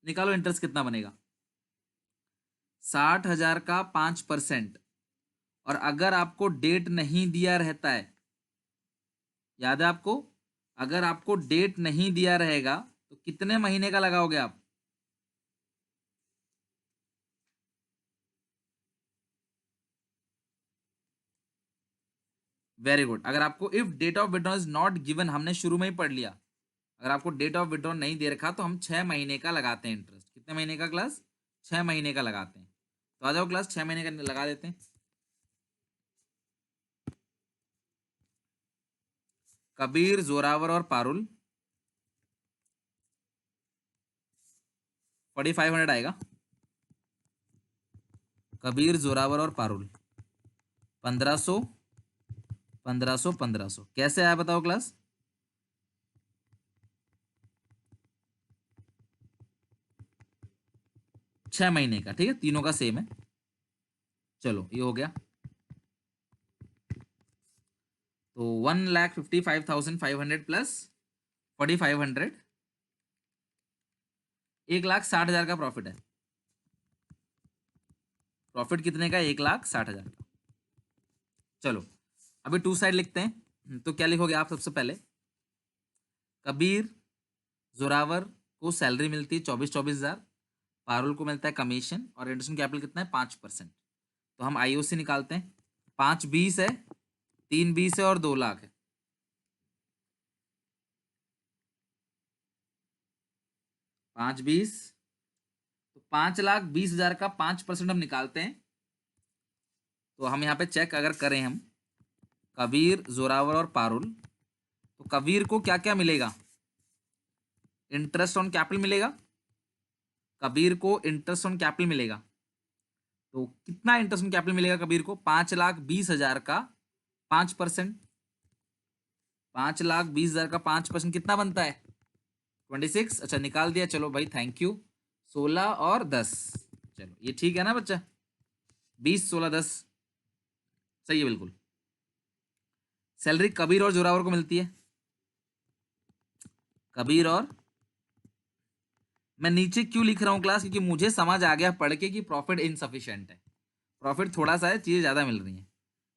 निकालो इंटरेस्ट कितना बनेगा। 60,000 का 5%। और अगर आपको डेट नहीं दिया रहता है, याद है आपको, अगर आपको डेट नहीं दिया रहेगा तो कितने महीने का लगाओगे आप? Very good. अगर आपको if date of withdraw is not given, हमने शुरू में ही पढ़ लिया, अगर आपको डेट ऑफ विड्रॉ नहीं दे रखा तो हम 6 महीने का लगाते हैं इंटरेस्ट। कितने महीने का क्लास? 6 महीने का लगाते हैं। तो आ जाओ क्लास 6 महीने का लगा देते हैं। कबीर, जोरावर और पारुल 4,500 आएगा। कबीर, जोरावर और पारुल 1,500, 1,500, 1,500 कैसे आया बताओ क्लास? 6 महीने का, ठीक है, तीनों का सेम है। चलो ये हो गया। तो 1,55,500 प्लस 4,500, 1,60,000 का प्रॉफिट है। प्रॉफिट कितने का? 1,60,000 का। चलो अभी टू साइड लिखते हैं। तो क्या लिखोगे आप? सबसे पहले कबीर जोरावर को सैलरी मिलती है 24,000, पारुल को मिलता है कमीशन, और इंडस्ट्रियल कैपिटल कितना है? 5%। तो हम आईओसी निकालते हैं। 5 20 है, 3 20 है और 2 लाख है। 5 20, तो 5,20,000 का 5% हम निकालते हैं। तो हम यहाँ पे चेक अगर करें हम कबीर जोरावर और पारुल, तो कबीर को क्या क्या मिलेगा? इंटरेस्ट ऑन कैपिटल मिलेगा। कबीर को इंटरेस्ट ऑन कैपिटल मिलेगा। तो कितना इंटरेस्ट ऑन कैपिटल मिलेगा कबीर को? 5,20,000 का 5%। 5,20,000 का 5% कितना बनता है? 26। अच्छा निकाल दिया, चलो भाई थैंक यू। 16 और 10, चलो ये ठीक है ना बच्चा? 20 16 10 सही है बिल्कुल। सैलरी कबीर और जोरावर को मिलती है। कबीर और, मैं नीचे क्यों लिख रहा हूं क्लास? क्योंकि मुझे समझ आ गया पढ़ के कि प्रॉफिट इनसफिशिएंट है, प्रॉफिट थोड़ा सा है, चीजें ज्यादा मिल रही हैं।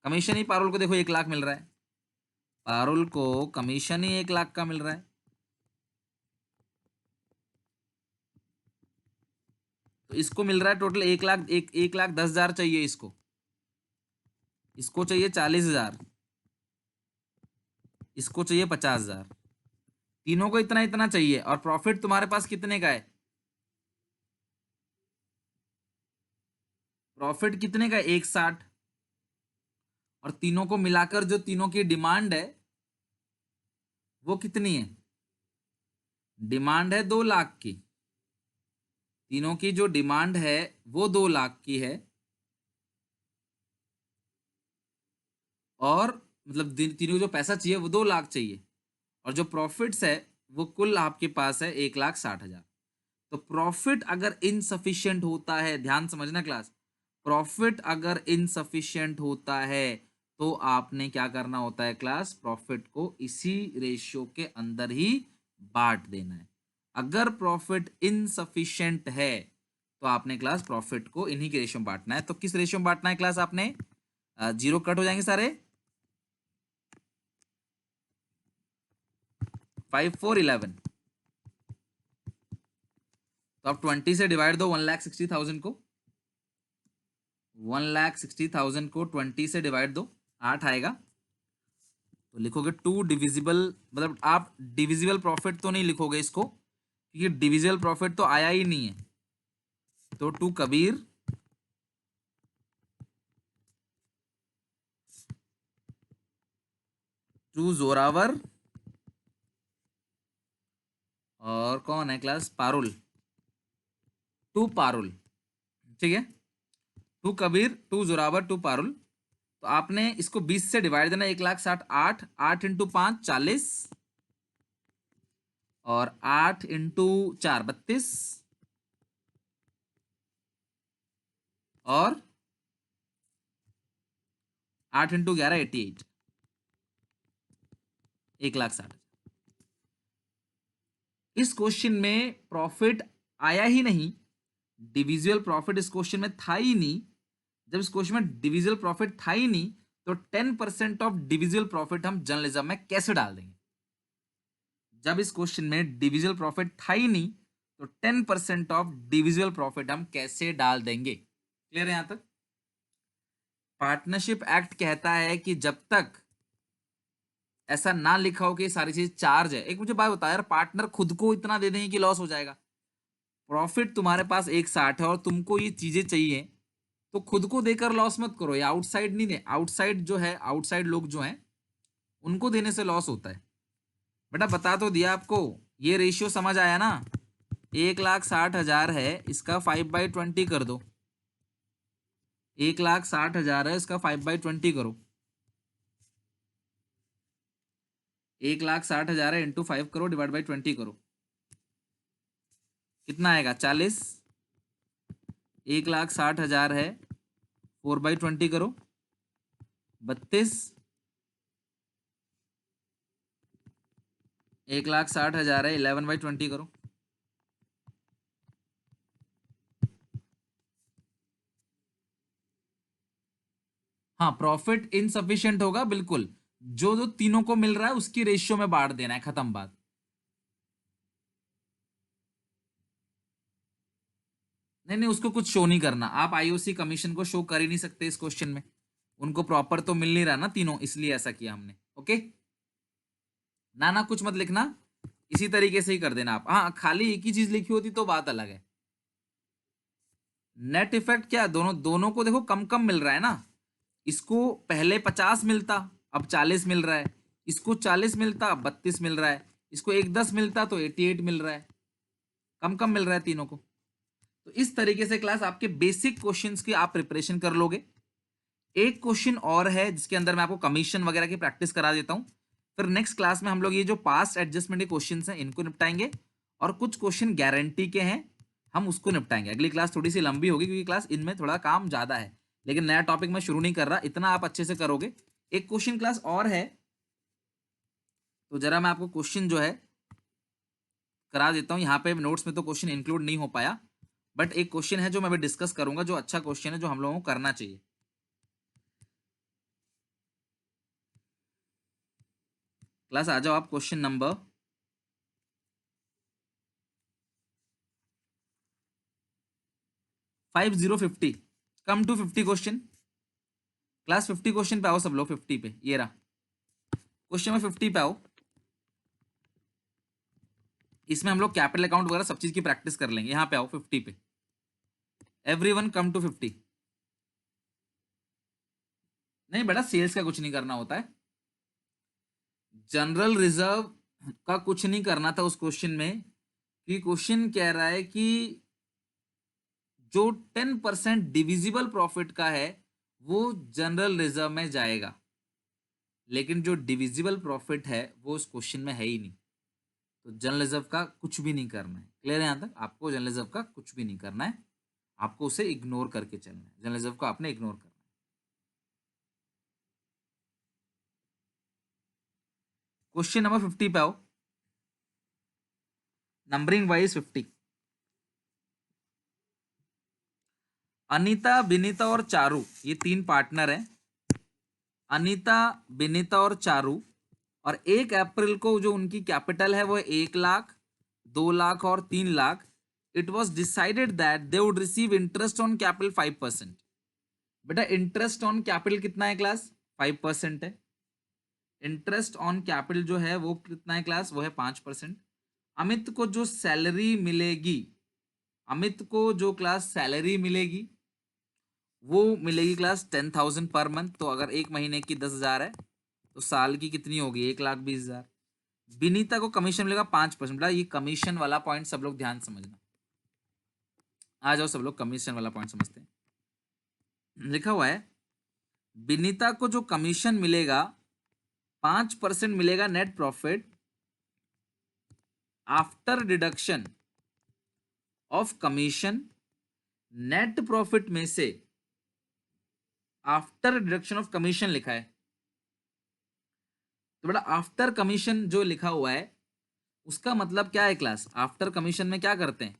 कमीशन ही पारुल को देखो 1 लाख मिल रहा है, पारुल को कमीशन ही 1 लाख का मिल रहा है। तो इसको मिल रहा है टोटल 1 लाख, 1,10,000 चाहिए इसको। इसको चाहिए 40,000, इसको चाहिए 50,000। तीनों को इतना इतना चाहिए, और प्रॉफिट तुम्हारे पास कितने का है? प्रॉफिट कितने का है? 1,60। और तीनों को मिलाकर जो तीनों की डिमांड है वो कितनी है? डिमांड है 2 लाख की। तीनों की जो डिमांड है वो 2 लाख की है, और मतलब तीनों को जो पैसा चाहिए वो 2 लाख चाहिए, और जो प्रॉफिट्स है वो कुल आपके पास है 1,60,000। तो प्रॉफिट अगर इनसफिशिएंट होता है, ध्यान समझना क्लास, प्रॉफिट अगर इनसफिशिएंट होता है तो आपने क्या करना होता है क्लास? प्रॉफिट को इसी रेशियो के अंदर ही बांट देना है। अगर प्रॉफिट इनसफिशिएंट है तो आपने क्लास प्रॉफिट को इन्हीं के रेशियो में बांटना है। तो किस रेशियो में बांटना है क्लास? आपने जीरो कट हो जाएंगे सारे, 5 4 11। तो आप 20 से डिवाइड दो 1,60,000 को, 1,60,000 को 20 से डिवाइड दो, 8 आएगा। तो लिखोगे 2 डिविजिबल, मतलब आप डिविजिबल प्रॉफिट तो नहीं लिखोगे इसको, क्योंकि डिविजिबल प्रॉफिट तो आया ही नहीं है। तो 2 कबीर, 2 जोरावर, और कौन है क्लास? पारुल, 2 पारुल। ठीक है, 2 कबीर, 2 जोरावर, 2 पारुल। तो आपने इसको 20 से डिवाइड देना, 1,60,000, 8 8 इंटू 5 40, और 8 इंटू 4 32, और 8 इंटू 11 88, 1,60,000। इस क्वेश्चन में प्रॉफिट आया ही नहीं, डिविजिबल प्रॉफिट इस क्वेश्चन में था ही नहीं। जब इस क्वेश्चन में डिविजिबल प्रॉफिट था ही नहीं तो 10% ऑफ डिविजिबल प्रॉफिट हम जर्नलिज्म में कैसे डाल देंगे? जब इस क्वेश्चन में डिविजिबल प्रॉफिट था ही नहीं तो 10% ऑफ डिविजिबल प्रॉफिट हम कैसे डाल देंगे? क्लियर है यहां तक? पार्टनरशिप एक्ट कहता है कि जब तक ऐसा ना लिखा हो कि ये सारी चीज चार्ज है। एक मुझे बात बता यार, पार्टनर खुद को इतना दे देंगे कि लॉस हो जाएगा? प्रॉफिट तुम्हारे पास 1,60 है और तुमको ये चीजें चाहिए, तो खुद को देकर लॉस मत करो। या आउटसाइड नहीं दे, आउटसाइड जो है, आउटसाइड लोग जो हैं उनको देने से लॉस होता है। बेटा बता तो दिया आपको, ये रेशियो समझ आया ना? 1,60,000 है, इसका 5/20 कर दो। 1,60,000 है, इसका 5/20 करो। 1,60,000 है, इंटू 5 करो, डिवाइड बाई 20 करो, कितना आएगा? 40। 1,60,000 है, 4/20 करो, 32, 1,60,000 है, 11/20 करो। हाँ, प्रॉफिट इनसफिशिएंट होगा बिल्कुल, जो जो तीनों को मिल रहा है उसकी रेशियो में बांट देना है, खत्म बात। नहीं नहीं, उसको कुछ शो नहीं करना, आप आईओसी कमीशन को शो कर ही नहीं सकते इस क्वेश्चन में, उनको प्रॉपर तो मिल नहीं रहा ना तीनों, इसलिए ऐसा किया हमने। ओके, ना ना कुछ मत लिखना, इसी तरीके से ही कर देना आप। हाँ, खाली एक ही चीज लिखी होती तो बात अलग है। नेट इफेक्ट क्या, दोनों दोनों को देखो कम कम मिल रहा है ना, इसको पहले 50 मिलता, अब 40 मिल रहा है, इसको 40 मिलता, अब 32 मिल रहा है, इसको 110 मिलता तो 88 मिल रहा है, कम कम मिल रहा है तीनों को। तो इस तरीके से क्लास आपके बेसिक क्वेश्चंस की आप प्रिपरेशन कर लोगे। एक क्वेश्चन और है जिसके अंदर मैं आपको कमीशन वगैरह की प्रैक्टिस करा देता हूं, फिर नेक्स्ट क्लास में हम लोग ये जो पास्ट एडजस्टमेंट के क्वेश्चन हैं इनको निपटाएंगे, और कुछ क्वेश्चन गारंटी के हैं हम उसको निपटाएंगे। अगली क्लास थोड़ी सी लंबी होगी क्योंकि क्लास इनमें थोड़ा काम ज्यादा है, लेकिन नया टॉपिक मैं शुरू नहीं कर रहा, इतना आप अच्छे से करोगे। एक क्वेश्चन क्लास और है, तो जरा मैं आपको क्वेश्चन जो है करा देता हूँ। यहाँ पे नोट्स में तो क्वेश्चन इंक्लूड नहीं हो पाया, बट एक क्वेश्चन है जो मैं अभी डिस्कस करूंगा, जो अच्छा क्वेश्चन है जो हम लोगों को करना चाहिए। क्लास आ जाओ आप, question number 5050, come to 50 question. Class 50 question पे आओ सब लोग, 50 पे, ये रहा क्वेश्चन में 50 पे आओ। इसमें हम लोग कैपिटल अकाउंट वगैरह सब चीज की प्रैक्टिस कर लेंगे। यहाँ पे आओ 50 पे, एवरीवन कम टू 50। नहीं बेटा, सेल्स का कुछ नहीं करना होता है, जनरल रिजर्व का कुछ नहीं करना था उस क्वेश्चन में, कि क्वेश्चन कह रहा है कि जो 10% डिविजिबल प्रॉफिट का है वो जनरल रिजर्व में जाएगा, लेकिन जो डिविजिबल प्रॉफिट है वो उस क्वेश्चन में है ही नहीं, तो जनरल रिजर्व का कुछ भी नहीं करना है। क्लियर है यहां तक? आपको जनरल रिजर्व का कुछ भी नहीं करना है, आपको उसे इग्नोर करके चलना है, जनरल रिजर्व को आपने इग्नोर करना है। क्वेश्चन नंबर 50 पे आओ, नंबरिंग वाइज 50। अनीता, विनीता और चारू, ये तीन पार्टनर हैं, अनीता, विनीता और चारू, और 1 अप्रैल को जो उनकी कैपिटल है वो 1 लाख, 2 लाख और 3 lakh. It was decided that they would receive interest on capital 5%। बेटा इंटरेस्ट ऑन कैपिटल कितना है क्लास? 5% है। इंटरेस्ट ऑन कैपिटल जो है वो कितना है क्लास? वो है 5%। अमित को जो सैलरी मिलेगी, अमित को जो क्लास सैलरी मिलेगी वो मिलेगी क्लास 10,000 पर मंथ। तो अगर एक महीने की 10,000 है तो साल की कितनी होगी? 1,20,000। विनीता को कमीशन मिलेगा 5%। ये कमीशन वाला पॉइंट सब लोग ध्यान समझना, आ जाओ सब लोग कमीशन वाला पॉइंट समझते हैं। लिखा हुआ है विनीता को जो कमीशन मिलेगा 5% मिलेगा net profit after deduction of commission. Net profit में से आफ्टर डिडक्शन ऑफ कमीशन लिखा है, तो बेटा आफ्टर कमीशन जो लिखा हुआ है उसका मतलब क्या है क्लास? आफ्टर कमीशन में क्या करते हैं?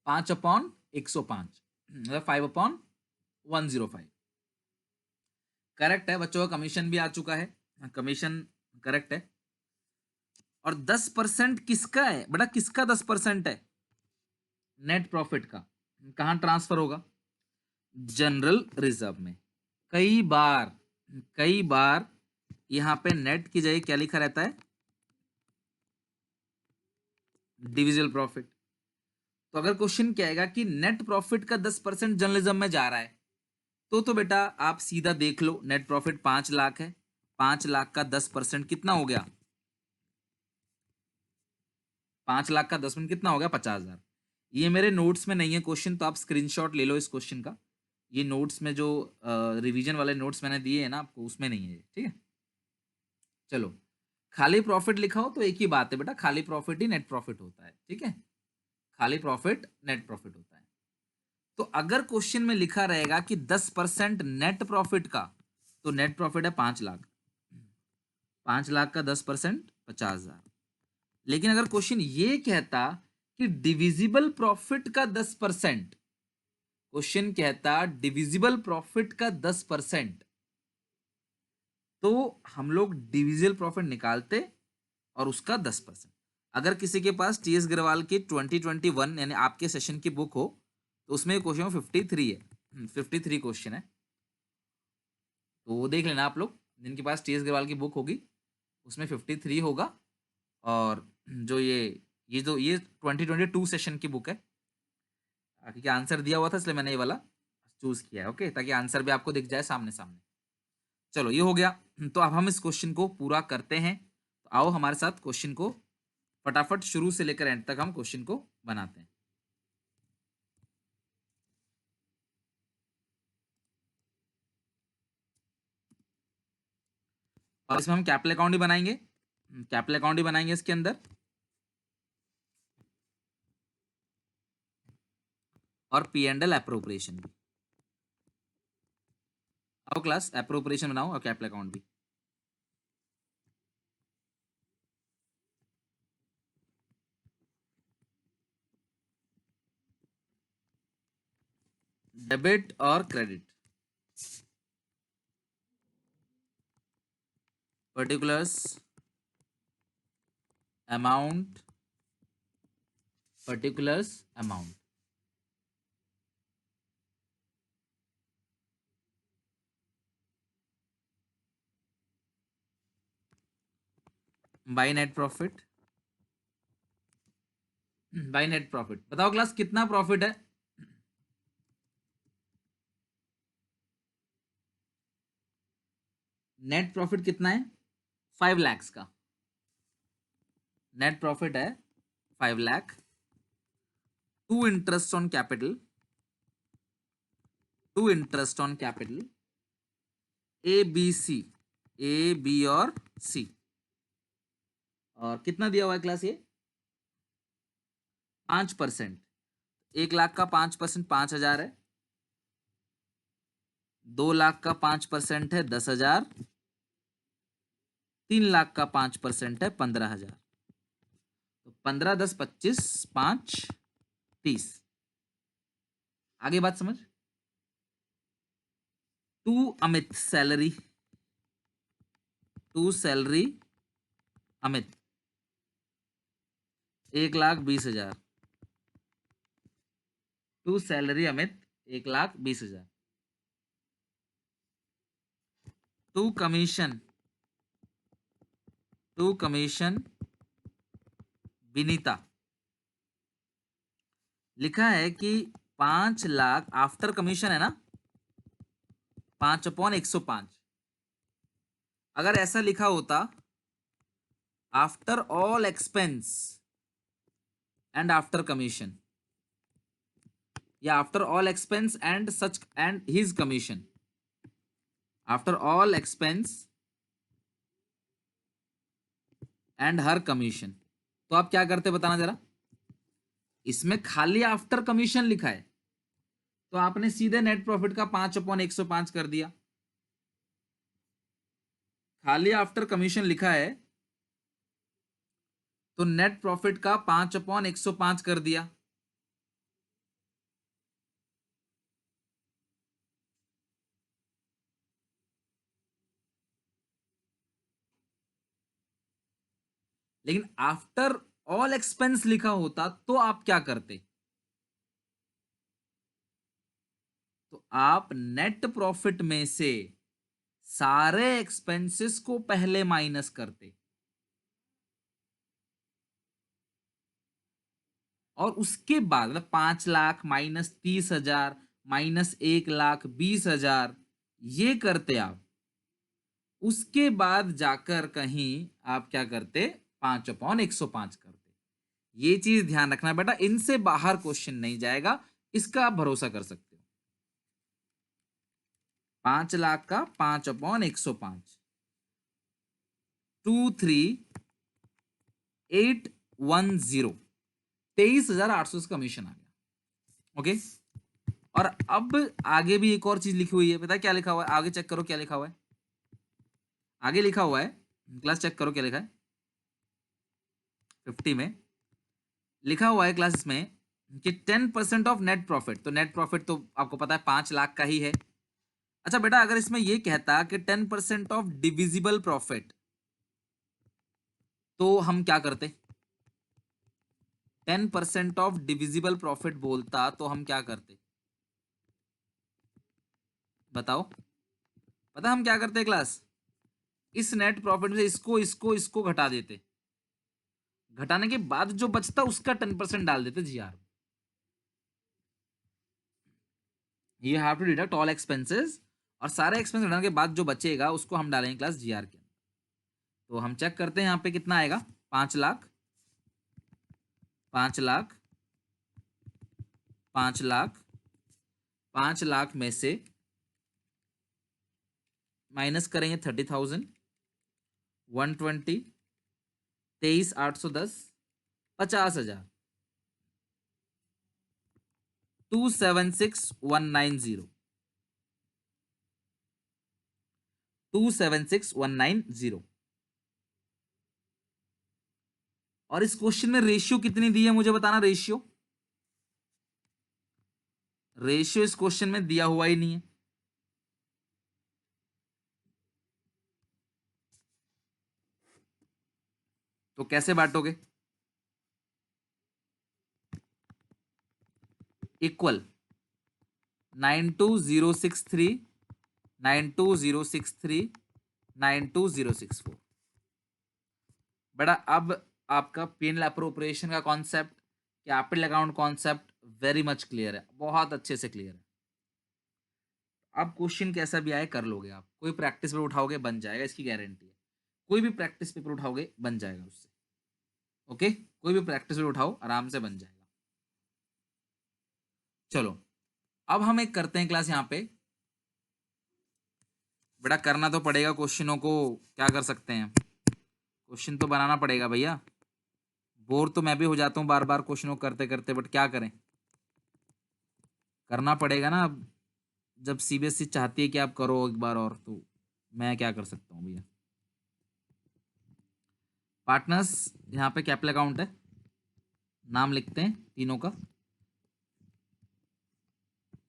5/105, मतलब 5/105। करेक्ट है बच्चों का, कमीशन भी आ चुका है, कमीशन करेक्ट है। और 10% किसका है बेटा? किसका 10% है? नेट प्रॉफिट का। कहां ट्रांसफर होगा? जनरल रिजर्व में। कई बार, कई बार यहां पे नेट की जगह क्या लिखा रहता है? Divisible profit. तो अगर क्वेश्चन क्या आएगा कि नेट प्रॉफिट का 10% जर्नलिज्म में जा रहा है, तो बेटा आप सीधा देख लो, नेट प्रॉफिट 5 लाख है, 5 लाख का 10% कितना हो गया? 5 लाख का 10% कितना हो गया? 50,000। ये मेरे नोट्स में नहीं है क्वेश्चन, तो आप स्क्रीनशॉट ले लो इस क्वेश्चन का। ये नोट्स में जो रिवीजन वाले नोट्स मैंने दिए हैं ना आपको, उसमें नहीं है, ठीक है। चलो, खाली प्रॉफिट लिखा हो तो एक ही बात है बेटा, खाली प्रॉफिट ही नेट प्रॉफिट होता है, ठीक है। खाली प्रॉफिट नेट प्रॉफिट होता है। तो अगर क्वेश्चन में लिखा रहेगा कि 10% नेट प्रॉफिट का, तो नेट प्रॉफिट है 5 लाख, 5 लाख का 10% 50,000। लेकिन अगर क्वेश्चन ये कहता कि डिविजिबल प्रॉफिट का 10%, क्वेश्चन कहता डिविजिबल प्रॉफिट का 10%, तो हम लोग डिविजिबल प्रॉफिट निकालते और उसका 10%। अगर किसी के पास टीएस अग्रवाल की 2021 यानी आपके सेशन की बुक हो, तो उसमें क्वेश्चन 53 है, 53 क्वेश्चन है, तो वो देख लेना आप लोग, जिनके पास टीएस अग्रवाल की बुक होगी उसमें 53 होगा। और जो ये 2022 सेशन की बुक है, क्योंकि आंसर दिया हुआ था इसलिए मैंने ये वाला चूज किया है, ओके, ताकि आंसर भी आपको दिख जाए सामने सामने। चलो ये हो गया, तो अब हम इस क्वेश्चन को पूरा करते हैं। तो आओ हमारे साथ क्वेश्चन को फटाफट शुरू से लेकर एंड तक हम क्वेश्चन को बनाते हैं। और इसमें हम कैपिटल अकाउंट ही बनाएंगे, कैपिटल अकाउंट ही बनाएंगे इसके अंदर, और पी एंड एल एप्रोप्रिएशन भी। आओ क्लास एप्रोप्रिएशन बनाओ और कैपिटल अकाउंट भी। डेबिट और credit, particulars, amount, particulars amount, by net profit, by net profit. बताओ क्लास कितना प्रॉफिट है? नेट प्रॉफिट कितना है? 5 लाख का नेट प्रॉफिट है, 5 lakh. To interest on capital, to interest on capital, A B C, A B और सी। और कितना दिया हुआ है क्लास? ये 5%। 1 लाख का 5% 5,000 है, 2 लाख का 5% है 10,000, 3 लाख का 5% है 15,000। तो 15 10 25 5 30। आगे बात समझ। To Amit salary, to salary Amit 1,20,000, to salary Amit 1,20,000। To commission, to commission Vinita, लिखा है कि 5 लाख आफ्टर कमीशन है ना, 5/105। अगर ऐसा लिखा होता after all expense and after commission, या after all expense and such and his commission, after all expense and her commission, तो आप क्या करते बताना जरा। इसमें खाली आफ्टर कमीशन लिखा है, तो आपने सीधे नेट प्रॉफिट का 5/105 कर दिया। खाली आफ्टर कमीशन लिखा है तो नेट प्रॉफिट का 5/105 कर दिया। लेकिन आफ्टर ऑल एक्सपेंस लिखा होता तो आप क्या करते? तो आप नेट प्रॉफिट में से सारे एक्सपेंसेस को पहले माइनस करते, और उसके बाद मतलब 5 लाख माइनस 30,000 माइनस 1,20,000 ये करते आप। उसके बाद जाकर कहीं आप क्या करते? 5/105 करते। ये चीज ध्यान रखना बेटा, इनसे बाहर क्वेश्चन नहीं जाएगा, इसका आप भरोसा कर सकते हो। 5 लाख का 5/105, 23,810, 23,800 कमीशन आ गया। ओके, और अब आगे भी एक और चीज लिखी हुई है, पता है क्या लिखा हुआ है? आगे चेक करो क्या लिखा हुआ है। आगे लिखा हुआ है, क्लास चेक करो क्या लिखा है। 50 में लिखा हुआ है क्लास में कि 10% ऑफ नेट प्रॉफिट। तो नेट प्रॉफिट तो आपको पता है 5 लाख का ही है। अच्छा बेटा, अगर इसमें ये कहता कि 10% ऑफ डिविजिबल प्रॉफिट, तो हम क्या करते? 10% ऑफ डिविजिबल प्रॉफिट बोलता तो हम क्या करते? बताओ। पता हम क्या करते क्लास? इस नेट प्रॉफिट में से इसको इसको इसको घटा देते, घटाने के बाद जो बचता उसका 10% डाल देते जीआर। You have to deduct all expenses, और सारे एक्सपेंस घटाने के बाद जो बचेगा उसको हम डालेंगे क्लास जीआर के अंदर। तो हम चेक करते हैं यहाँ पे कितना आएगा। 5 लाख, 5 लाख, 5 लाख, 5 लाख में से माइनस करेंगे 30,000, 120, 23,810, 50,000, 276,190, 276,190। और इस क्वेश्चन में रेशियो कितनी दी है मुझे बताना। रेशियो, रेशियो इस क्वेश्चन में दिया हुआ ही नहीं है। तो कैसे बांटोगे? इक्वल 92063, 92063, 92064। बेटा अब आपका पीएनएल अप्रोप्रिएशन का concept, capital account concept very much clear है, बहुत अच्छे से क्लियर है। अब क्वेश्चन कैसा भी आए कर लोगे आप। कोई प्रैक्टिस पेपर उठाओगे बन जाएगा, इसकी गारंटी है। कोई भी प्रैक्टिस पेपर उठाओगे बन जाएगा उससे। ओके, कोई भी प्रैक्टिस पेपर उठाओ आराम से बन जाएगा। चलो अब हम एक करते हैं क्लास यहाँ पे। बेटा करना तो पड़ेगा क्वेश्चनों को, क्या कर सकते हैं, क्वेश्चन तो बनाना पड़ेगा भैया। बोर तो मैं भी हो जाता हूँ बार बार क्वेश्चनों करते करते, बट क्या करें, करना पड़ेगा ना। अब जब सीबीएसई चाहती है कि आप करो एक बार और, तो मैं क्या कर सकता हूँ भैया। पार्टनर्स यहाँ पे कैपिटल अकाउंट है, नाम लिखते हैं तीनों का।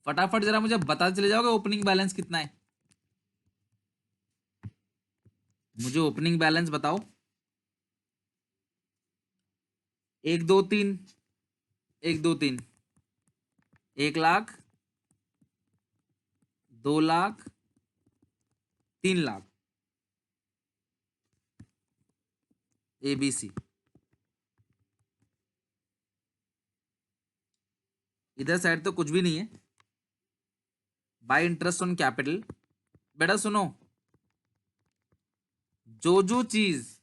फटाफट जरा मुझे बता चले जाओगे ओपनिंग बैलेंस कितना है। मुझे ओपनिंग बैलेंस बताओ। 1 2 3, 1 2 3, 1 लाख, 2 लाख, 3 लाख, ABC। इधर साइड तो कुछ भी नहीं है। बाय इंटरेस्ट ऑन कैपिटल, बेटा सुनो, जो चीज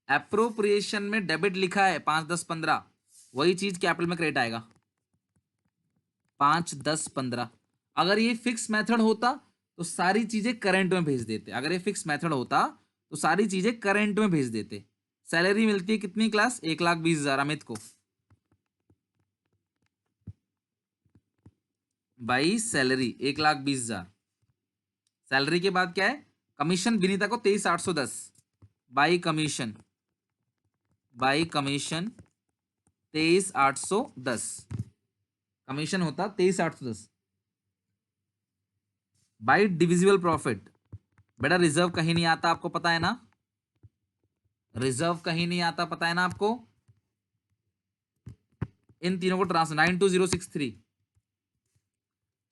एप्रोप्रिएशन में डेबिट लिखा है 5 10 15, वही चीज कैपिटल में क्रेडिट आएगा 5 10 15। अगर ये फिक्स मेथड होता तो सारी चीजें करंट में भेज देते। अगर ये फिक्स मेथड होता तो सारी चीजें करंट में भेज देते। सैलरी मिलती है कितनी क्लास? 1,20,000 अमित को। By salary 1,20,000। सैलरी के बाद क्या है? कमीशन विनीता को 23,810 by commission, by commission 23,810। Commission होता 23,810 बाई डिविजिबल प्रॉफिट। बेटा रिजर्व कहीं नहीं आता, आपको पता है ना, रिजर्व कहीं नहीं आता, पता है ना आपको। इन तीनों को ट्रांसफर 92063,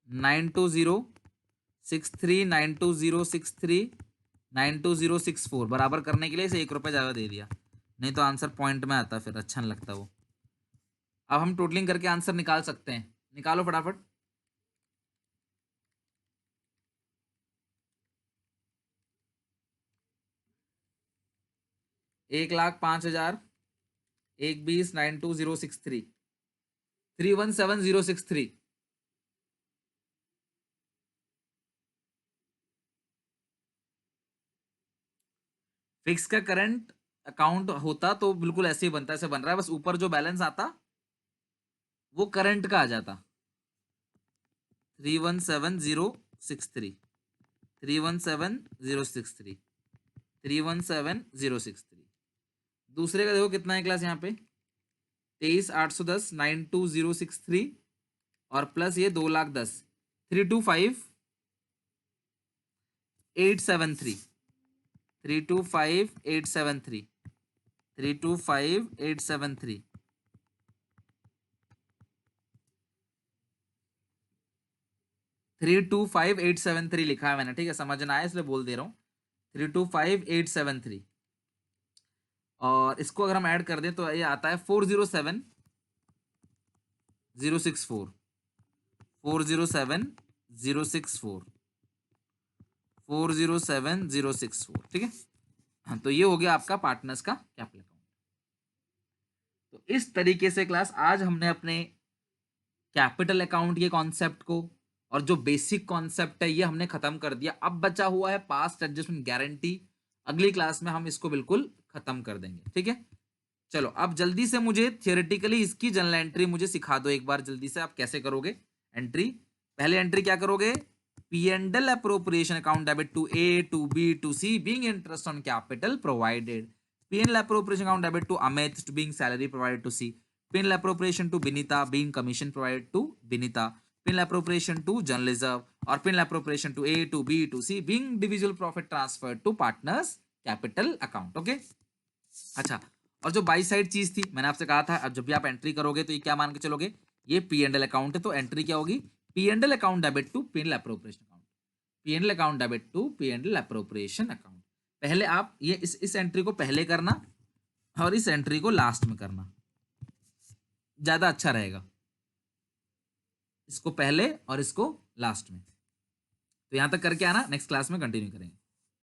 92063, 92063, 92064 बराबर करने के लिए इसे 1 रुपया ज्यादा दे दिया, नहीं तो आंसर पॉइंट में आता, फिर अच्छा नहीं लगता वो। अब हम टोटलिंग करके आंसर निकाल सकते हैं, निकालो फटाफट। 1,05,000, 1,20, 92063, 317,063। फिक्स का करंट अकाउंट होता तो बिल्कुल ऐसे ही बनता, ऐसे बन रहा है, बस ऊपर जो बैलेंस आता वो करंट का आ जाता। 317063 317063 317063। दूसरे का देखो कितना है क्लास यहाँ पे 23,810 92063 और प्लस ये 2,10,000 325,873 325,873 325,873 325,873 लिखा है मैंने, ठीक है, समझना है इसलिए बोल दे रहा हूँ 325,873। और इसको अगर हम ऐड कर दें तो ये आता है 407,064 407,064 407,064, ठीक है। हाँ, तो ये हो गया आपका पार्टनर्स का कैपिटल अकाउंट। तो इस तरीके से क्लास आज हमने अपने कैपिटल अकाउंट के कॉन्सेप्ट को और जो बेसिक कॉन्सेप्ट है ये हमने खत्म कर दिया। अब बचा हुआ है पास्ट एडजस्टमेंट गारंटी, अगली क्लास में हम इसको बिल्कुल खत्म कर देंगे, ठीक है। चलो अब जल्दी से मुझे थियोरेटिकली इसकी जनरल एंट्री मुझे सिखा दो एक बार जल्दी से, आप कैसे करोगे एंट्री। पहले एंट्री क्या करोगे, P&L appropriation account debit to A, to B, to C being interest on capital provided. P&L appropriation account debit to Amit to being salary provided to C. P&L appropriation to Binita being commission provided to Binita. P&L appropriation to journalism or P&L appropriation to A, to B, to C being individual profit transferred to partners capital account. Okay? अच्छा, और जो बाई साइड चीज थी मैंने आपसे कहा था, अब जब भी आप एंट्री करोगे तो ये क्या मान के चलोगे, ये P&L अकाउंट है तो एंट्री क्या होगी, P&L account debit to P&L appropriation account, P&L account debit to P&L appropriation account. पहले आप ये इस एंट्री को पहले करना और इस एंट्री को लास्ट में करना, ज्यादा अच्छा रहेगा, इसको पहले और इसको लास्ट में। तो यहां तक करके आना, नेक्स्ट क्लास में कंटिन्यू करेंगे।